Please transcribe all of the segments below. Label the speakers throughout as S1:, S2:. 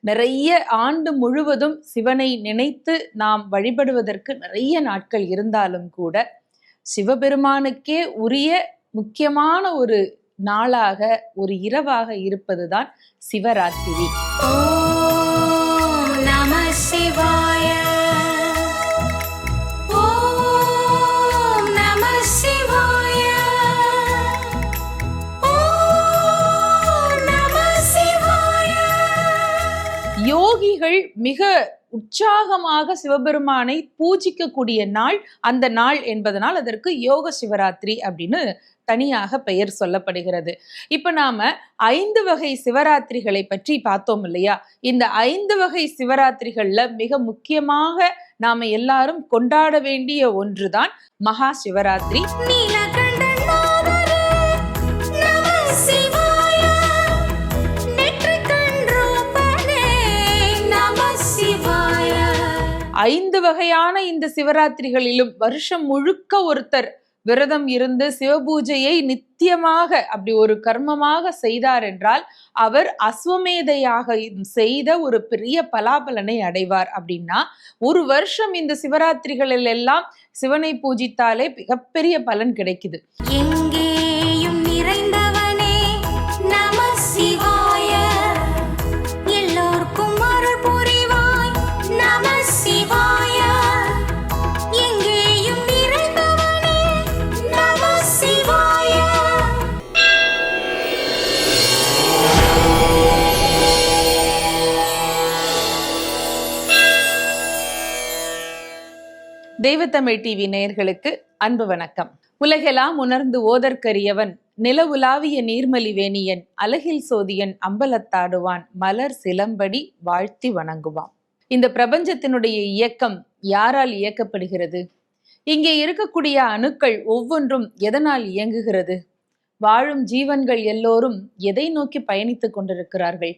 S1: நிறைய ஆண்டு முழுவதும் சிவனை நினைத்து நாம் வழிபடுவதற்கு நிறைய நாட்கள் இருந்தாலும் கூட சிவபெருமானுக்கே உரிய முக்கியமான ஒரு நாளாக, ஒரு இரவாக இருப்பதுதான் சிவராத்திரி.
S2: ஓம் நம சிவாய. ஓம் நம சிவாய. ஓம் நம சிவாய.
S1: யோகிகள் மிக உற்சாகமாக சிவபெருமானை பூஜிக்கக்கூடிய நாள் அந்த நாள் என்பதனால் அதற்கு யோக சிவராத்திரி அப்படின்னு தனியாக பெயர் சொல்லப்படுகிறது. இப்ப நாம 5 வகை சிவராத்திரிகளை பற்றி பார்த்தோம் இல்லையா? இந்த 5 வகை சிவராத்திரிகள்ல மிக முக்கியமாக நாம எல்லாரும் கொண்டாட வேண்டிய ஒன்றுதான் மகா சிவராத்திரி. ஐந்து வகையான இந்த சிவராத்திரிகளிலும் வருஷம் முழுக்க ஒருத்தர் விரதம் இருந்து சிவபூஜையை நித்தியமாக அப்படி ஒரு கர்மமாக செய்தார் என்றால் அவர் அஸ்வமேதையாக செய்த ஒரு பெரிய பலாபலனை அடைவார். அப்படின்னா ஒரு வருஷம் இந்த சிவராத்திரிகளில் எல்லாம் சிவனை பூஜித்தாலே மிகப்பெரிய பலன் கிடைக்குது.
S2: எங்கேயும் நிறைந்தவனே நம சிவாய. எல்லோருக்கும் அருள் புரிவாய் நம சிவாய. எங்கேயும் நிறைந்தவனே நம சிவாய.
S1: தெய்வத்தமிழ் டிவி நேயர்களுக்கு அன்பு வணக்கம். உலகெல்லாம் உணர்ந்து ஓதற்கரியவன், நில உலாவிய நீர்மலி வேணியன், அலகில் சோதியன், அம்பலத்தாடுவான், மலர் சிலம்படி வாழ்த்தி வணங்குவான். இந்த பிரபஞ்சத்தினுடைய இயக்கம் யாரால் இயக்கப்படுகிறது? இங்கே இருக்கக்கூடிய அணுக்கள் ஒவ்வொன்றும் எதனால் இயங்குகிறது? வாழும் ஜீவன்கள் எல்லோரும் எதை நோக்கி பயணித்துக் கொண்டிருக்கிறார்கள்?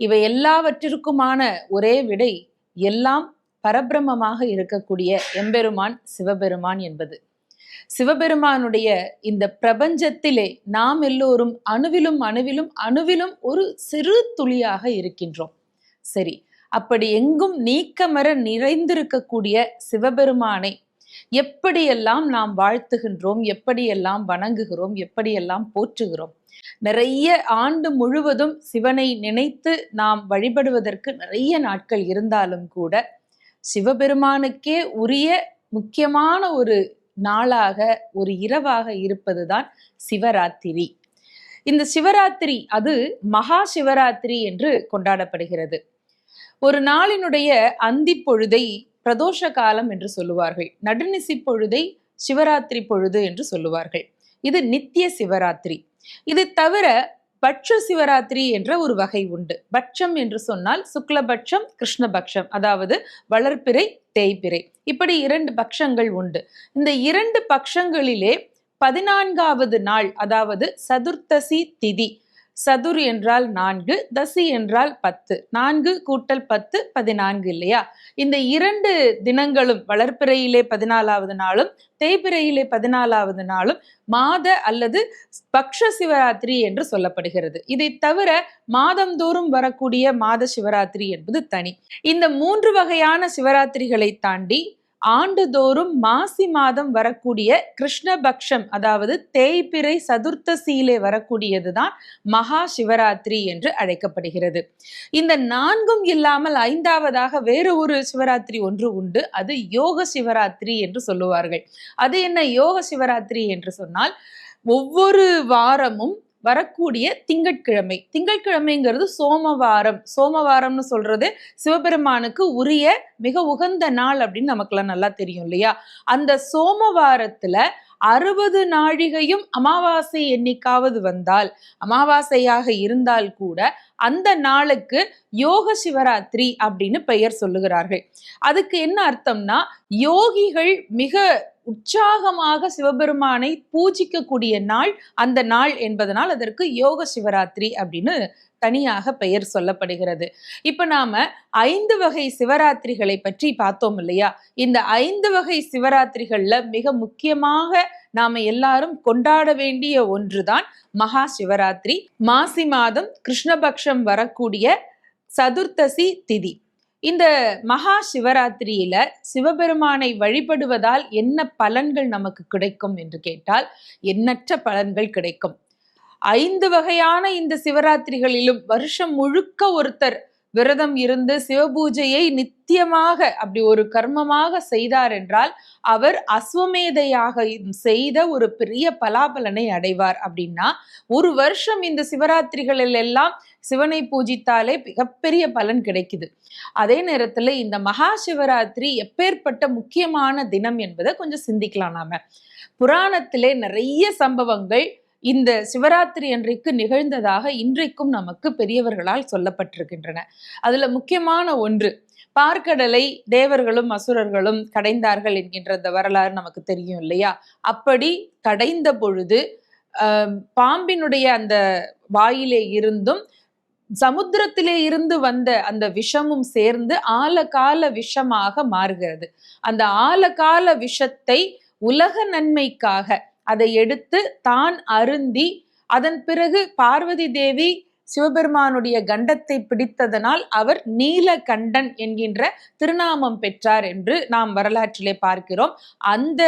S1: இவை எல்லாவற்றிற்குமான ஒரே விடை எல்லாம் பரபிரமமாக இருக்கக்கூடிய எம்பெருமான் சிவபெருமான் என்பது. சிவபெருமானுடைய இந்த பிரபஞ்சத்திலே நாம் எல்லோரும் அணுவிலும் அணுவிலும் அணுவிலும் ஒரு சிறு துளியாக இருக்கின்றோம். சரி, அப்படி எங்கும் நீக்கமர நிறைந்திருக்கக்கூடிய சிவபெருமானை எப்படியெல்லாம் நாம் வாழ்த்துகின்றோம், எப்படியெல்லாம் வணங்குகிறோம், எப்படியெல்லாம் போற்றுகிறோம்? நிறைய ஆண்டு முழுவதும் சிவனை நினைத்து நாம் வழிபடுவதற்கு நிறைய நாட்கள் இருந்தாலும் கூட சிவபெருமானுக்கே உரிய முக்கியமான ஒரு நாளாக, ஒரு இரவாக இருப்பதுதான் சிவராத்திரி. இந்த சிவராத்திரி அது மகா சிவராத்திரி என்று கொண்டாடப்படுகிறது. ஒரு நாளினுடைய அந்தி பொழுதை பிரதோஷ காலம் என்று சொல்லுவார்கள். நடுநிசி பொழுதை சிவராத்திரி பொழுது என்று சொல்லுவார்கள். இது நித்திய சிவராத்திரி. இது தவிர பட்ச சிவராத்திரி என்ற ஒரு வகை உண்டு. பட்சம் என்று சொன்னால் சுக்லபட்சம், கிருஷ்ணபக்ஷம், அதாவது வளர்பிறை, தேய்பிறை, இப்படி 2 பட்சங்கள் உண்டு. இந்த 2 பட்சங்களிலே 14வது நாள், அதாவது சதுர்த்தசி திதி. சதுர் என்றால் 4, தசி என்றால் 10. 4 கூட்டல் 10 14 இல்லையா? இந்த 2 தினங்களும் வளர்ப்பிறையிலே 14வது நாளும் தேய்பிறையிலே 14வது நாளும் மாத அல்லது பக்ஷ சிவராத்திரி என்று சொல்லப்படுகிறது. இதை தவிர மாதந்தோறும் வரக்கூடிய மாத சிவராத்திரி என்பது தனி. இந்த 3 வகையான சிவராத்திரிகளை தாண்டி ஆண்டுதோறும் மாசி மாதம் வரக்கூடிய கிருஷ்ணபக்ஷம், அதாவது தேய்பிறை சதுர்த்தசியிலே வரக்கூடியதுதான் மகா சிவராத்திரி என்று அழைக்கப்படுகிறது. இந்த 4ம் இல்லாமல் 5வதாக வேறு ஒரு சிவராத்திரி ஒன்று உண்டு. அது யோக சிவராத்திரி என்று சொல்லுவார்கள். அது என்ன யோக சிவராத்திரி என்று சொன்னால், ஒவ்வொரு வாரமும் வரக்கூடிய திங்கட்கிழமை, திங்கட்கிழமைங்கிறது சோமவாரம். சோமவாரம்னு சொல்றது சிவபெருமானுக்கு உரிய மிக உகந்த நாள் அப்படின்னு நமக்குலாம் நல்லா தெரியும் இல்லையா? அந்த சோமவாரத்துல 60 நாழிகையும் அமாவாசை என்னைக்காவது வந்தால், அமாவாசையாக இருந்தால் கூட அந்த நாளுக்கு யோக சிவராத்திரி அப்படின்னு பெயர் சொல்லுகிறார்கள். அதுக்கு என்ன அர்த்தம்னா, யோகிகள் மிக உற்சாகமாக சிவபெருமானை பூஜிக்கக்கூடிய நாள் அந்த நாள் என்பதனால் அதற்கு யோக சிவராத்திரி அப்படின்னு தனியாக பெயர் சொல்லப்படுகிறது. இப்ப நாம 5 வகை சிவராத்திரிகளை பற்றி பார்த்தோம் இல்லையா? இந்த 5 வகை சிவராத்திரிகள்ல மிக முக்கியமாக நாம எல்லாரும் கொண்டாட வேண்டிய ஒன்றுதான் மகா சிவராத்திரி. மாசி மாதம் கிருஷ்ணபக்ஷம் வரக்கூடிய சதுர்த்தசி திதி. இந்த மகா சிவராத்திரியில சிவபெருமானை வழிபடுவதால் என்ன பலன்கள் நமக்கு கிடைக்கும் என்று கேட்டால் எண்ணற்ற பலன்கள் கிடைக்கும். 5 வகையான இந்த சிவராத்திரிகளிலும் வருஷம் முழுக்க ஒருத்தர் விரதம் இருந்து சிவபூஜையை நித்தியமாக அப்படி ஒரு கர்மமாக செய்தார் என்றால் அவர் அஸ்வமேதையாக செய்த ஒரு பெரிய பலாபலனை அடைவார். அப்படின்னா ஒரு வருஷம் இந்த சிவராத்திரிகளில் எல்லாம் சிவனை பூஜித்தாலே மிகப்பெரிய பலன் கிடைக்குது. அதே நேரத்துல இந்த மகா சிவராத்திரி எப்பேற்பட்ட முக்கியமான தினம் என்பதை கொஞ்சம் சிந்திக்கலாம். நாம புராணத்திலே நிறைய சம்பவங்கள் இந்த சிவராத்திரி அன்றைக்கு நிகழ்ந்ததாக இன்றைக்கும் நமக்கு பெரியவர்களால் சொல்லப்பட்டிருக்கின்றன. அதுல முக்கியமான ஒன்று, பார்க்கடலை தேவர்களும் அசுரர்களும் கடைந்தார்கள் என்கின்ற அந்த வரலாறு நமக்கு தெரியும் இல்லையா? அப்படி கடைந்த பொழுது பாம்பினுடைய அந்த வாயிலே இருந்தும் சமுத்திரத்திலே இருந்து வந்த அந்த விஷமும் சேர்ந்து ஆழகால விஷமாக மாறுகிறது. அந்த ஆழகால விஷத்தை உலக நன்மைக்காக அதை எடுத்து தான் அருந்தி அதன் பிறகு பார்வதி தேவி சிவபெருமானுடைய கண்டத்தை பிடித்ததனால் அவர் நீலகண்டன் என்கின்ற திருநாமம் பெற்றார் என்று நாம் வரலாற்றிலே பார்க்கிறோம். அந்த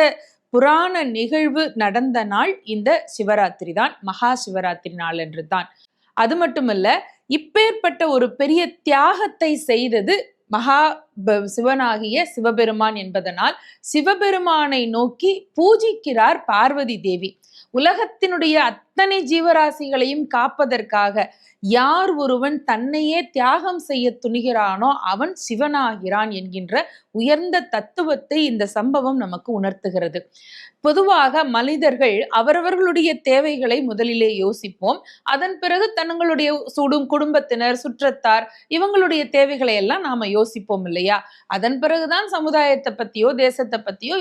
S1: புராண நிகழ்வு நடந்த நாள் இந்த சிவராத்திரி தான், மகா சிவராத்திரி நாள் என்று தான். அது மட்டுமல்ல, இப்பேற்பட்ட ஒரு பெரிய தியாகத்தை செய்தது மகா சிவனாகிய சிவபெருமான் என்பதனால் சிவபெருமானை நோக்கி பூஜிக்கிறார் பார்வதி தேவி. உலகத்தினுடைய அத்தனை ஜீவராசிகளையும் காப்பதற்காக யார் ஒருவன் தன்னையே தியாகம் செய்ய துணிகிறானோ அவன் சிவனாகிறான் என்கின்ற உயர்ந்த தத்துவத்தை இந்த சம்பவம் நமக்கு உணர்த்துகிறது. பொதுவாக மனிதர்கள் அவரவர்களுடைய தேவைகளை முதலிலே யோசிப்போம். அதன் பிறகு தங்களுடைய குடும்பத்தினர், சுற்றத்தார், இவங்களுடைய தேவைகளை எல்லாம் நாம யோசிப்போம் இல்லையா? அதன் பிறகுதான் சமுதாயத்தை பத்தியோ தேசத்தை பத்தியோ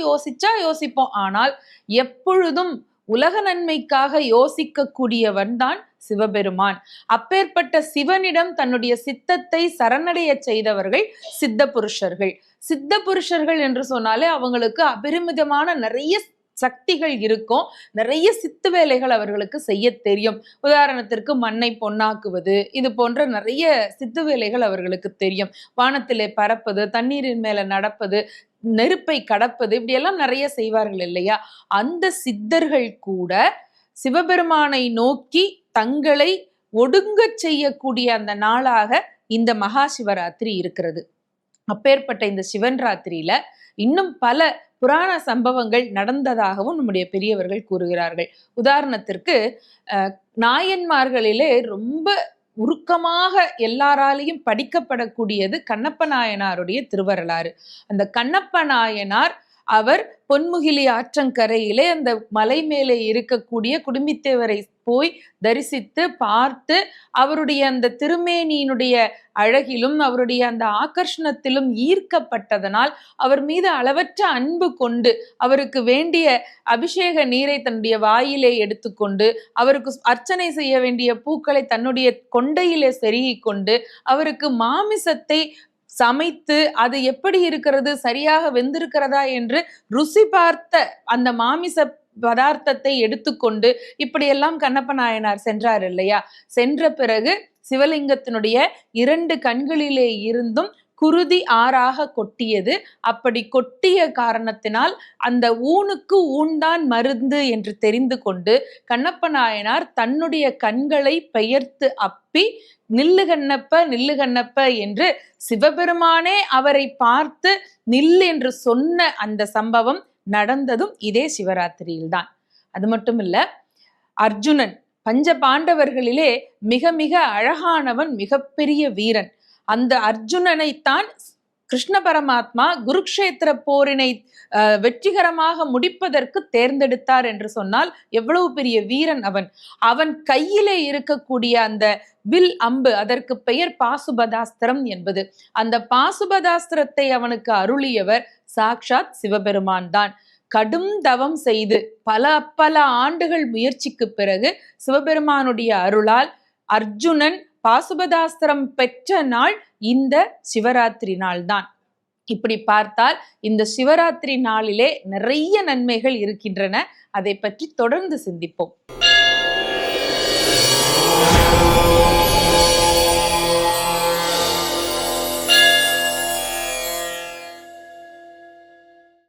S1: யோசிப்போம். ஆனால் எப்பொழுதும் உலக நன்மைக்காக யோசிக்க கூடியவன் தான் சிவபெருமான். அப்பேற்பட்ட சிவனிடம் தன்னுடைய சித்தத்தை சரணடைய செய்தவர்கள் சித்த புருஷர்கள். சித்த புருஷர்கள் என்று சொன்னாலே அவங்களுக்கு அபரிமிதமான நிறைய சக்திகள் இருக்கும், நிறைய சித்து வேலைகள் அவர்களுக்கு செய்ய தெரியும். உதாரணத்திற்கு மண்ணை பொன்னாக்குவது, இது போன்ற நிறைய சித்து வேலைகள் அவர்களுக்கு தெரியும். வானத்திலே பறப்பது, தண்ணீரின் மேல நடப்பது, நெருப்பை கடப்பது, இப்படியெல்லாம் நிறைய செய்வார்கள் இல்லையா? அந்த சித்தர்கள் கூட சிவபெருமானை நோக்கி தங்களை ஒடுங்க செய்யக்கூடிய அந்த நாளாக இந்த மகா சிவராத்திரி இருக்கிறது. அப்பேற்பட்ட இந்த சிவன் ராத்திரியில இன்னும் பல புராண சம்பவங்கள் நடந்ததாகவும் நம்முடைய பெரியவர்கள் கூறுகிறார்கள். உதாரணத்திற்கு நாயன்மார்களிலே ரொம்ப உருக்கமாக எல்லாராலையும் படிக்கப்படக்கூடியது கண்ணப்ப நாயனாருடைய திருவரலாறு. அந்த கண்ணப்ப நாயனார் அவர் பொன்முகிலி ஆற்றங்கரையிலே அந்த மலை மேலே இருக்கக்கூடிய குடும்பித்தேவரை போய் தரிசித்து பார்த்து அவருடைய அந்த திருமேனியினுடைய அழகிலும் அவருடைய அந்த ஆகர்ஷணத்திலும் ஈர்க்கப்பட்டதனால் அவர் மீது அளவற்ற அன்பு கொண்டு அவருக்கு வேண்டிய அபிஷேக நீரை தன்னுடைய வாயிலே எடுத்துக்கொண்டு அவருக்கு அர்ச்சனை செய்ய வேண்டிய பூக்களை தன்னுடைய கொண்டையிலே செருகி கொண்டு அவருக்கு மாமிசத்தை சமைத்து அது எப்படி இருக்கிறது, சரியாக வெந்திருக்கிறதா என்று ருசி பார்த்த அந்த மாமிச பதார்த்தத்தை எடுத்துக்கொண்டு இப்படியெல்லாம் கண்ணப்ப நாயனார் சென்றார் இல்லையா? சென்ற பிறகு சிவலிங்கத்தினுடைய 2 கண்களிலே இருந்தும் குருதி ஆறாக கொட்டியது. அப்படி கொட்டிய காரணத்தினால் அந்த ஊனுக்கு ஊன்தான் மருந்து என்று தெரிந்து கொண்டு கண்ணப்ப நாயனார் தன்னுடைய கண்களை பெயர்த்து அப்பி நில்லு கண்ணப்ப நில்லு கண்ணப்ப என்று சிவபெருமானே அவரை பார்த்து நில் என்று சொன்ன அந்த சம்பவம் நடந்ததும் இதே சிவராத்திரியில்தான். அது மட்டும் இல்ல, அர்ஜுனன் பஞ்ச பாண்டவர்களிலே மிக மிக அழகானவன், மிகப்பெரிய வீரன். அந்த அர்ஜுனனைத்தான் கிருஷ்ண பரமாத்மா குருக்ஷேத்திர போரினை வெற்றிகரமாக முடிப்பதற்கு தேர்ந்தெடுத்தார் என்று சொன்னால் எவ்வளவு பெரிய வீரன் அவன். அவன் கையிலே இருக்கக்கூடிய அந்த வில் அம்பு, அதற்கு பெயர் பாசுபதாஸ்திரம் என்பது. அந்த பாசுபதாஸ்திரத்தை அவனுக்கு அருளியவர் சாக்ஷாத் சிவபெருமான் தான். கடும் தவம் செய்து பல ஆண்டுகள் முயற்சிக்கு பிறகு சிவபெருமானுடைய அருளால் அர்ஜுனன் பாசுபதாஸ்திரம் பெற்ற நாள் இந்த சிவராத்திரி நாள் தான். இப்படி பார்த்தால் இந்த சிவராத்திரி நாளிலே நிறைய நன்மைகள் இருக்கின்றன. அதை பற்றி தொடர்ந்து சிந்திப்போம்.